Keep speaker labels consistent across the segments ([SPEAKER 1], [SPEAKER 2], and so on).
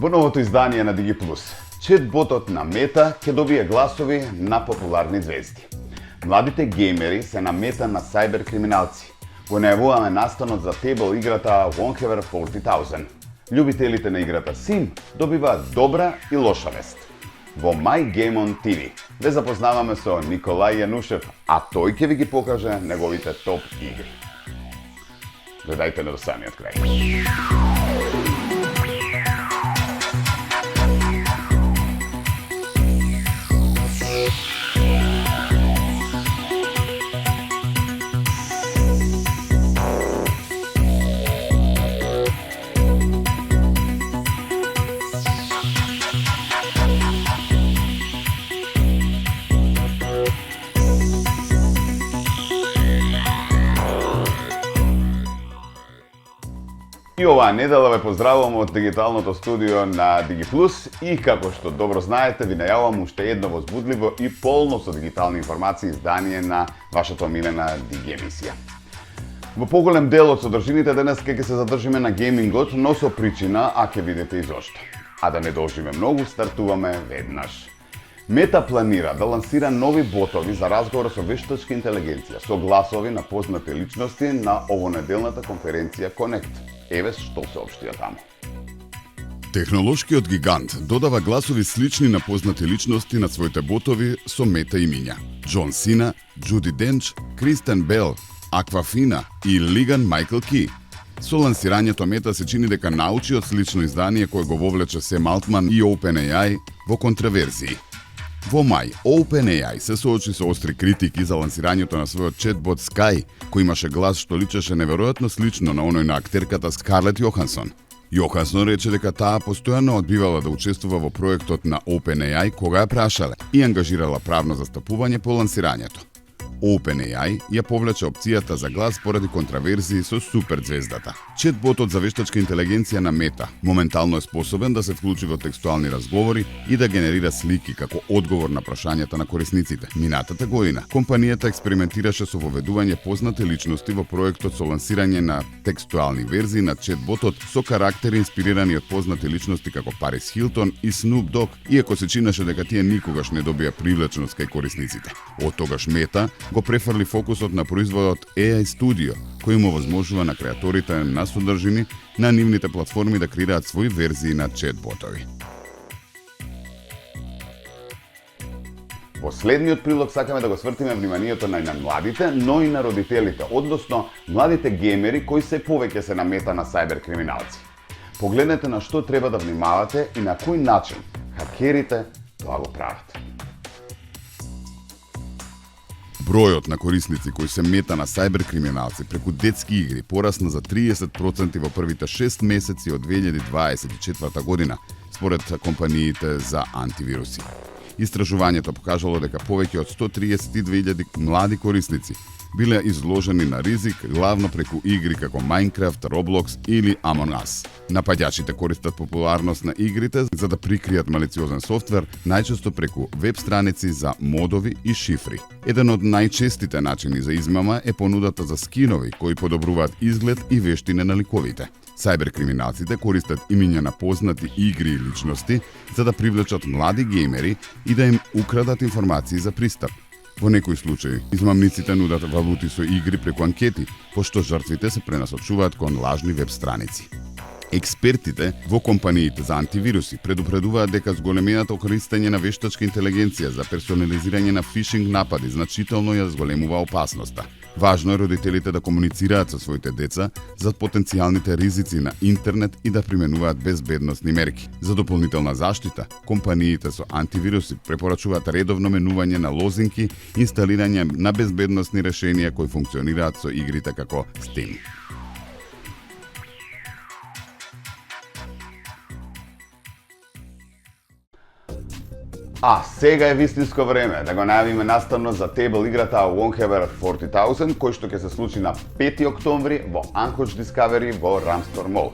[SPEAKER 1] Во новото издание на DigiPlus, чет-ботот на Мета ќе добие гласови на популарни звезди. Младите геймери се на мета на сайберкриминалци. Го најавуваме настанот за тейбл играта Warhammer 40,000. Љубителите на играта Sim добиваат добра и лоша вест. Во My Game on TV ве запознаваме со Николај Јанушев, а тој ќе ви ги покаже неговите топ игри. Гледајте на досаниот крај. И оваа недела ве поздравувам од дигиталното студио на DigiPlus и како што добро знаете ви најавувам уште едно возбудливо и полно со дигитални информации издание на вашата омилена Digi емисија. Во поголем дел од содржините денес ќе се задржиме на геймингот, но со причина, а ќе видите и зошто. А да не должиме многу, стартуваме веднаш. Мета планира да лансира нови ботови за разговор со вештачка интелигенција, со гласови на познати личности на овонеделната конференција Connect. Еве што се општија таму.
[SPEAKER 2] Технолошкиот гигант додава гласови слични на познати личности на своите ботови со мета имиња. Џон Сина, Џуди Денч, Кристен Бел, Аквафина и Лиган Майкл Ки. Со лансирањето Мета се чини дека научи од слично издание кое го вовлече Сем Алтман и OpenAI во контраверзии. Во мај, OpenAI се соочи со остри критики за лансирањето на својот четбот Sky, кој имаше глас што личеше неверојатно слично на оној на актерката Скарлет Јохансон. Јохансон рече дека таа постојано одбивала да учествува во проектот на OpenAI кога ја прашале и ангажирала правно застапување по лансирањето. OpenAI ја повлече опцијата за глас поради контраверзии со суперзвездата. Четботот за вештачка интелигенција на Мета моментално е способен да се вклучи во текстуални разговори и да генерира слики како одговор на прашањата на корисниците. Минатата година, компанијата експериментираше со воведување познати личности во проектот со лансирање на текстуални верзии на четботот со карактери инспирирани од познати личности како Парис Хилтон и Snoop Dogg, иако се чинеше дека тие никогаш не добија привлеченост кај корисниците. Од тогаш Мета го префрли фокусот на производот AI Studio, кој му возможува на креаторите на содржини на нивните платформи да креираат своји верзии на чет-ботови.
[SPEAKER 1] Во следниот прилог сакаме да го свртиме вниманието на младите, но и на родителите, односно младите геймери кои се повеќе се на мета на сайберкриминалци. Погледнете на што треба да внимавате и на кој начин хакерите тоа го прават.
[SPEAKER 2] Бројот на корисници кои се мета на сайберкриминалци преку детски игри порасна за 30% во првите 6 месеци од 2024 година, според компаниите за антивируси. Истражувањето покажало дека повеќе од 132.000 млади корисници биле изложени на ризик главно преку игри како Minecraft, Roblox или Among Us. Напаѓачите користат популарност на игрите за да прикријат малициозен софтвер, најчесто преку веб страници за модови и шифри. Еден од најчестите начини за измама е понудата за скинови кои подобруваат изглед и вештине на ликовите. Сайберкриминалците користат имиња на познати игри и личности за да привлечат млади геймери и да им украдат информации за пристап. Во некои случаи, измамниците нудат валути со игри преку анкети, пошто жртвите се пренасочуваат кон лажни веб страници. Експертите во компаниите за антивируси предупредуваат дека зголеменото користење на вештачка интелигенција за персонализирање на фишинг напади значително ја зголемува опасноста. Важно е родителите да комуницираат со своите деца за потенцијалните ризици на интернет и да применуваат безбедносни мерки. За дополнителна заштита, компаниите со антивируси препорачуваат редовно менување на лозинки, инсталирање на безбедносни решенија кои функционираат со игрите како Steam.
[SPEAKER 1] А сега е вистинско време да го најавиме наставно за тейбл играта Warhammer 40,000, кој што ќе се случи на 5 октомври во Anchorage Discovery во Ramstor Mall.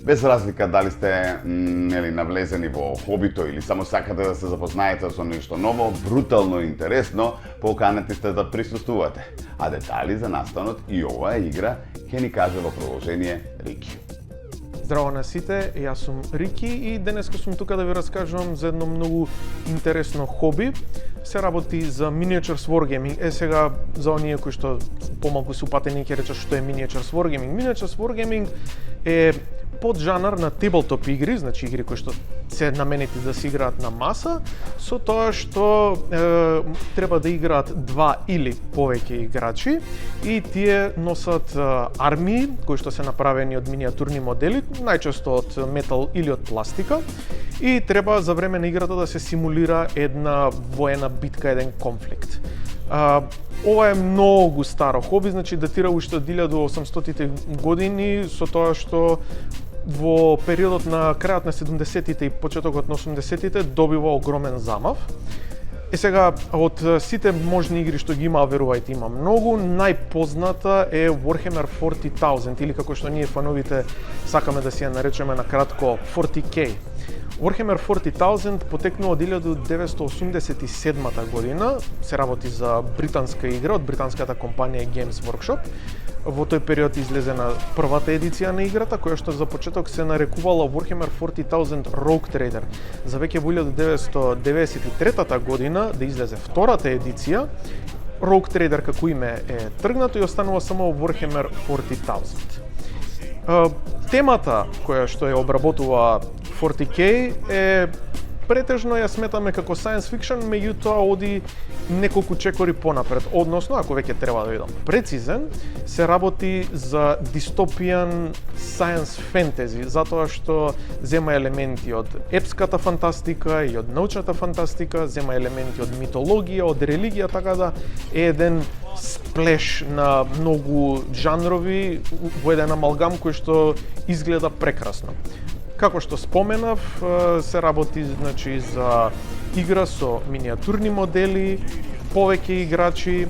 [SPEAKER 1] Без разлика дали сте навлезени во хобито или само сакате да се запознаете со нешто ново, брутално интересно, поканети сте да присуствувате. А детали за настанот и оваа игра ќе ни каже во продолжение Рики.
[SPEAKER 3] Здраво на сите, јас сум Рики и денеска сум тука да ви раскажувам за едно многу интересно хоби. Се работи за Miniatures Wargaming. Сега за оние кои што помалку се упатени ќе речат што е Miniatures Wargaming. Miniatures Wargaming е поджанар на таблтоп игри, значи игри кои што се наменети да се играат на маса, со тоа што треба да играат два или повеќе играчи и тие носат армии кои што се направени од миниатурни модели, најчесто од метал или од пластика, и треба за време на играта да се симулира една воена битка, еден конфликт. Ова е многу старо хоби, значи датира уште од 1800-тите години, со тоа што во периодот на крајот на 70-тите и почетокот на 80-тите добива огромен замав. Сега, од сите можни игри што ги има, верувајте, има многу. Најпозната е Warhammer 40,000, или како што ние фановите сакаме да си ја наречеме на кратко 40K. Warhammer 40,000 потекнува од 1987 година, се работи за британска игра од британската компанија Games Workshop. Во тој период излезе на првата едиција на играта, која што за почеток се нарекувала Warhammer 40,000 Rogue Trader. За веќе во 1993 година да излезе втората едиција, Rogue Trader како име е тргнато и останува само Warhammer 40,000. Темата која што ја обработува 40K е претежно ја сметаме како science fiction, меѓутоа оди неколку чекори понапред. Односно, ако веќе треба да бидам прецизен, се работи за дистопијан science fantasy, затоа што зема елементи од епската фантастика и од научната фантастика, зема елементи од митологија, од религија, така да е еден сплеш на многу жанрови во еден амалгам кој што изгледа прекрасно. Како што споменав, се работи значи за игра со миниатурни модели, повеќе играчи.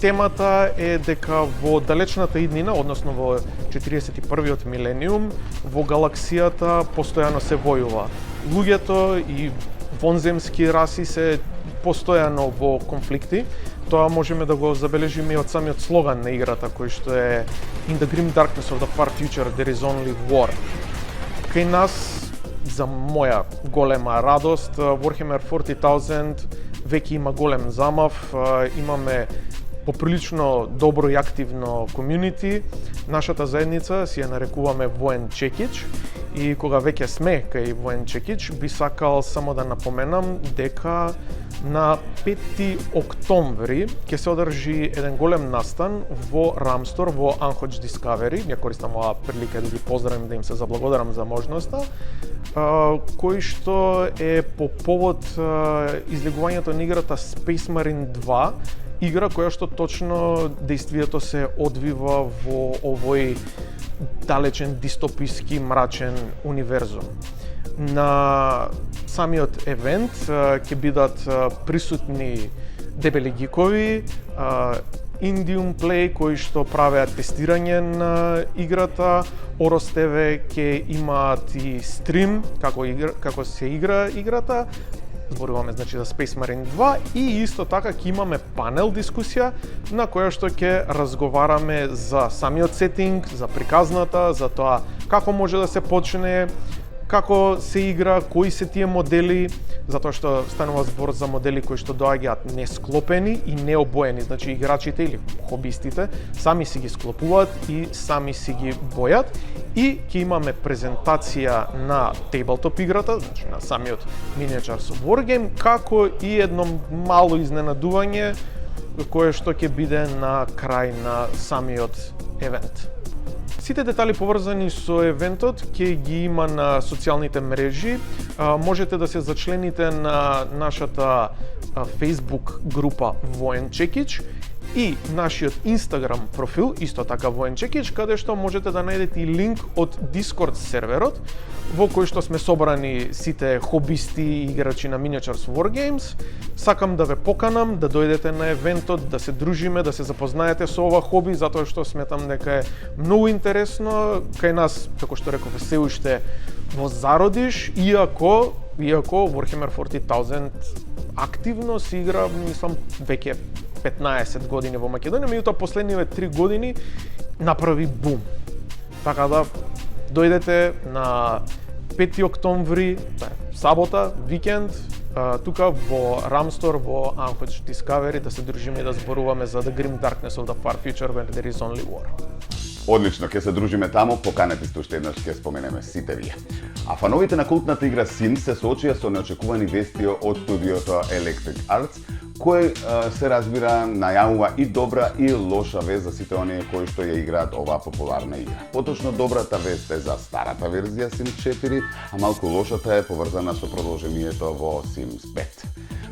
[SPEAKER 3] Темата е дека во далечната иднина, односно во 41-виот милениум, во галаксијата постојано се војува. Луѓето и вонземски раси се постојано во конфликти. Тоа можеме да го забележиме од самиот слоган на играта, кој што е In the grim darkness of the far future, there is only war. Кај нас, за моја голема радост, Warhammer 40,000 веќе има голем замав, имаме поприлично добро и активно комјунити. Нашата заедница си ја нарекуваме Воен Чекич и кога веќе сме кај Воен Чекич, би сакал само да напоменам дека на 5 октомври ќе се одржи еден голем настан во Рамстор во Anchorage Discovery. Ја користам оваа прилика да ги поздравам, да им се заблагодарам за можноста, кој што е по повод излегувањето на играта Space Marine 2, игра која што точно действието се одвива во овој далечен дистописки мрачен универзум. На самиот евент ќе бидат присутни дебели гикови, Indium Play кои што правеа тестирање на играта, Орос ТВ ќе имаат и стрим како се игра играта. Зборуваме значи за Space Marine 2 и исто така ќе имаме панел дискусија на која што ќе разговараме за самиот сетинг, за приказната, за тоа како може да се почне, како се игра, кои се тие модели, затоа што станува збор за модели кои што доаѓаат несклопени и необоени, значи играчите или хобистите сами си ги склопуваат и сами си ги бојат, и ќе имаме презентација на таблтоп играта, значи на самиот Miniatures Wargame, како и едно мало изненадување кое што ќе биде на крај на самиот евент. Сите детали поврзани со евентот ќе ги има на социјалните мрежи. Можете да се зачлените на нашата Facebook група Воен Чекич и нашиот Instagram профил, исто така Воен Чекич, каде што можете да најдете и линк од Discord серверот, во кој што сме собрани сите хобисти и играчи на Miniatures Wargames. Сакам да ве поканам да дојдете на евентот, да се дружиме, да се запознаете со ова хоби, затоа што сметам дека е многу интересно. Кај нас, како што реков, се уште во зародиш, иако Warhammer 40,000 активно се игра, мислам, веќе 15 години во Македонија, меѓутоа последниве 3 години направи бум. Така да Дојдете на 5 октомври, сабота, викенд, тука во Рамстор во Anchorage Discovery да се дружиме и да зборуваме за The Grim Darkness of the Far Future when there is only war.
[SPEAKER 1] Одлично, ќе се дружиме таму, поканете сте уште еднаш ќе споменеме сите вие. А фановите на култната игра Sims се соочија со неочекувани вести од студиото Electric Arts, кој се разбира најавува и добра и лоша вест за сите оние кои што ја играат оваа популарна игра. Поточно добрата вест е за старата верзија Sims 4, а малку лошата е поврзана со продолжението во Sims 5.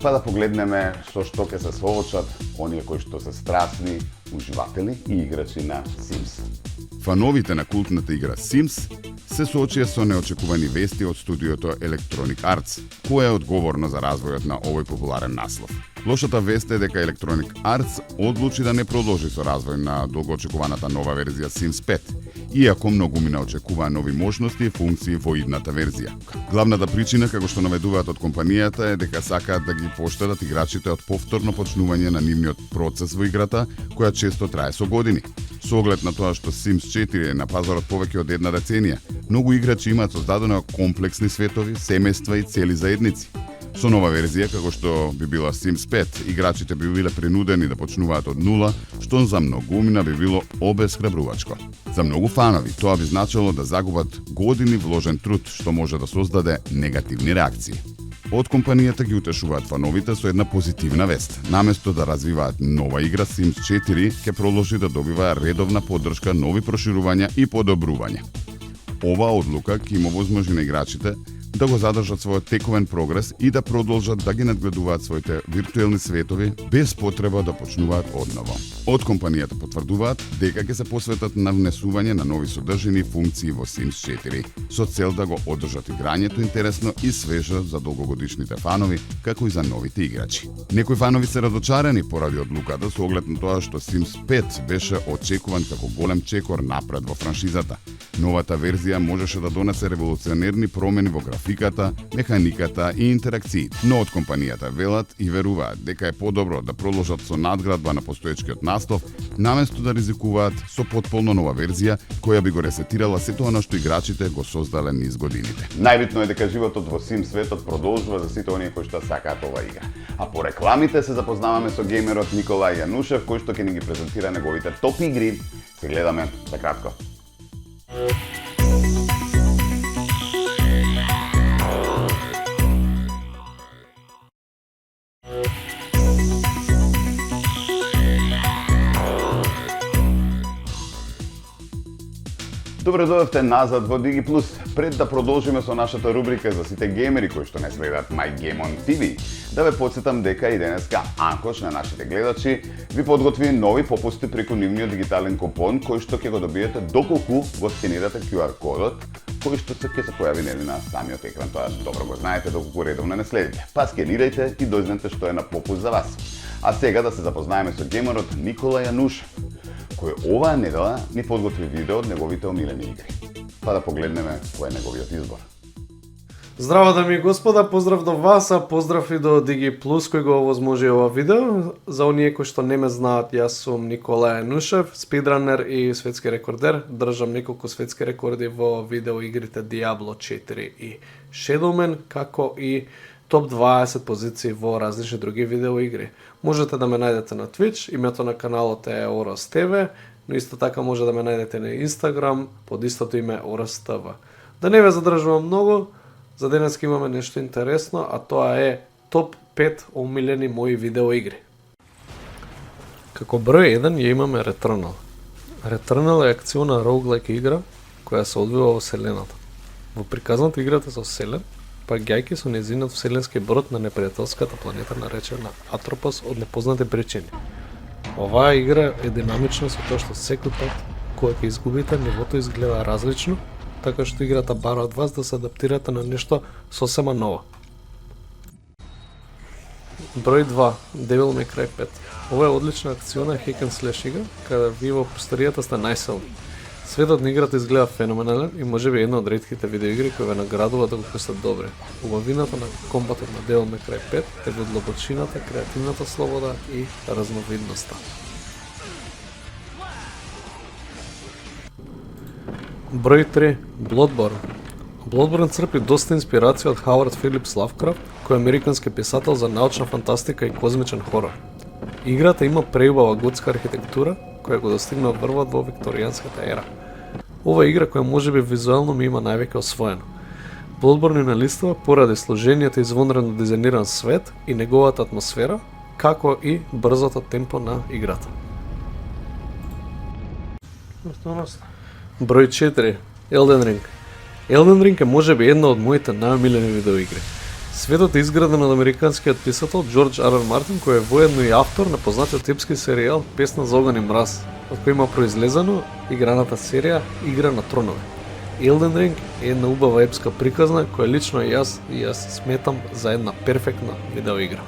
[SPEAKER 1] Па да погледнеме со што ќе се соочат оние кои што се страстни уживатели и играчи на Sims.
[SPEAKER 2] Фановите на култната игра Sims се соочија со неочекувани вести од студиото Electronic Arts, кое е одговорно за развојот на овој популарен наслов. Лошата вест е дека Electronic Arts одлучи да не продолжи со развој на долгоочекуваната нова верзија Sims 5, иако многумина очекуваа нови можности и функции во идната верзија. Главната причина, како што наведуваат од компанијата, е дека сакаат да ги поштедат играчите од повторно почнување на нивниот процес во играта, која често трае со години. Со оглед на тоа што Sims 4 е на пазарот повеќе од една деценија, многу играчи имаат создадено комплексни светови, семејства и цели заедници. Со нова верзија, како што би била Sims 5, играчите би биле принудени да почнуваат од нула, што за многумина би било обесхрабрувачко. За многу фанови тоа би значило да загубат години вложен труд, што може да создаде негативни реакции. Од компанијата ги утешуваат фановите со една позитивна вест. Наместо да развиваат нова игра, Sims 4 ќе продолжи да добива редовна поддршка, нови проширувања и подобрувања. Оваа одлука ќе им овозможи на играчите да го задржат својот тековен прогрес и да продолжат да ги надгледуваат своите виртуелни светови без потреба да почнуваат одново. Од компанијата потврдуваат дека ќе се посветат на внесување на нови содржини и функции во Sims 4 со цел да го одржат играњето интересно и свежо за долгогодишните фанови, како и за новите играчи. Некои фанови се разочарани поради одлуката со оглед на тоа што Sims 5 беше очекуван како голем чекор напред во франшизата. Новата верзија можеше да донесе револуционерни промени во графиката, механиката и интеракциите. Но од компанијата велат и веруваат дека е подобро да продолжат со надградба на постоечкиот наслов, наместо да ризикуваат со потполно нова верзија која би го ресетирала сето она што играчите го создале низ годините.
[SPEAKER 1] Најбитно е дека животот во Sims светот продолжува за сите оние кои што сакаат оваа игра. А по рекламите се запознаваме со геймерот Николај Јанушев, кој што ќе ни ги презентира неговите топ игри. Се гледаме за кратко. Добре дојдовте назад во Digi Plus. Пред да продолжиме со нашата рубрика за сите геймери кои што не следат My Game on TV, да ве потсетам дека и денеска Anchorage на нашите гледачи ви подготви нови попусти преку нивниот дигитален купон кој што ќе го добиете доколку го скенирате QR кодот кој што ќе се појави нели на самиот екран. Тоа добро го знаете доколку редовно не следите. Па скенирајте и дознате што е на попуст за вас. А сега да се запознаеме со геймерот Никола Јанушев, кој оваа недела ни подготви видео од неговите омилени игри. Па да погледнеме кој е неговиот избор.
[SPEAKER 4] Здраво дами и господа, поздрав до вас, а поздрав и до Digi Plus кој го овозможи ова видео. За оние кои што не ме знаат, јас сум Никола Јанушев, спидранер и светски рекордер. Држам неколку светски рекорди во видеоигрите Diablo 4 и Shadowman, како и топ 20 позиции во различни други видеоигри. Можете да ме најдете на Twitch, името на каналот е Oros TV, но исто така може да ме најдете на Instagram под истото име Oros TV. Да не ве задржувам многу, за денеска имаме нешто интересно, а тоа е топ 5 омилени мои видеоигри. Како број 1 ја имаме Returnal. Returnal е акциона roguelike игра која се одвива во вселената. Во приказната играта со вселен, паѓајќи со нејзинот вселенски брод на непријателската планета наречена Атропос од непознати причини. Оваа игра е динамична со тоа што секој пат кога ќе изгубите, нивото изгледа различно, така што играта бара од вас да се адаптирате на нешто сосема ново. Број 2, Devil May Cry 5. Ова е одлична акциона hack and slash игра, каде ви во историјата сте најсилни. Светот на играта изгледа феноменален и можеби една од ретките видеоигри кои ве наградува доколку сте добри. Убавината на комбатот на Devil May Cry 5 е во длабочината, креативната слобода и разновидноста. Број 3. Bloodborne. Bloodborne црпи доста инспирација од Хауард Филипс Лавкрафт, кој е американски писател за научна фантастика и козмичен хорор. Играта има преубава готска архитектура, која го достигна врвот во викторијанската ера. Ова игра која можеби визуелно ми има највеќе освоено. Bloodborne на листава поради сложениот и извонредно дизајниран свет и неговата атмосфера, како и брзото темпо на играта. Број 4. Elden Ring. Elden Ring е можеби една од моите најомилени видеоигри. Светот е изграден од американскиот писател Џорџ Р. Мартин, кој е воедно и автор на познатиот епски серијал Песна за оган и мраз, од кој има произлезено играната серија Игра на тронове. Elden Ring е една убава епска приказна која лично јас сметам за една перфектна видеоигра.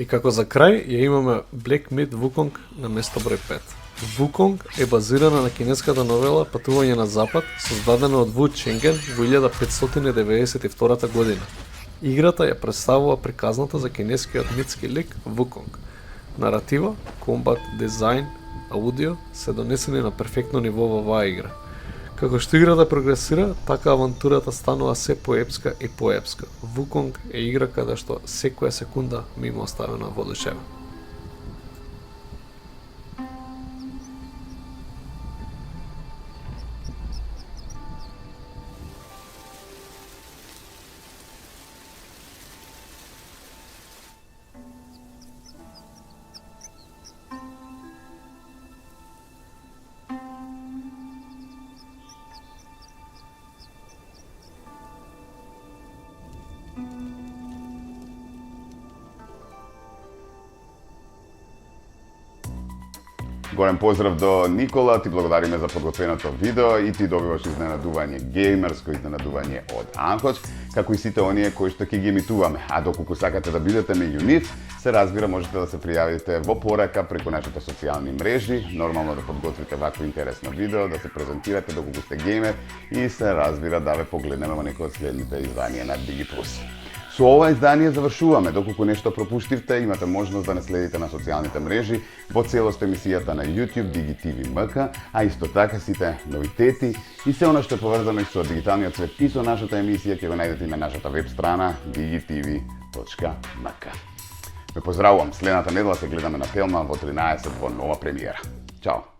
[SPEAKER 4] И како за крај ја имаме Black Myth Wukong на место број 5. Wukong е базирана на кинеската новела Патување на запад, создадена од Ву Ченген во 1592 година. Играта ја представува приказната за кинескиот митски лик Wukong. Наратива, комбат, дизајн, аудио се донесени на перфектно ниво во оваа игра. Како што играта прогресира, така авантурата станува се поепска и поепска. Wukong е игра каде што секоја секунда ми има оставена воодушевен.
[SPEAKER 1] Голем поздрав до Никола, ти благодариме за подготвеното видео и ти добиваш изненадување геймерско изненадување од Анхоч, како и сите оние кои што ќе ги емитуваме. А доколку сакате да бидете меѓу нив, се разбира можете да се пријавите во порака преку нашите социјални мрежи, нормално да подготвите вакво интересно видео, да се презентирате доколку сте геймер и се разбира да ве погледнеме во некој од следните изданија на DigiPlus. Со ова издание завршуваме. Доколку нешто пропуштивте, имате можност да не следите на социјалните мрежи, во целост емисијата на YouTube DigiTV МК, а исто така сите новитети и се она што е поврзано и со дигиталниот свет и со нашата емисија ќе го најдете и на нашата веб страна digitv.mk. Ве поздравувам, следната недела се гледаме на Телма во 13 во нова премиера. Чао!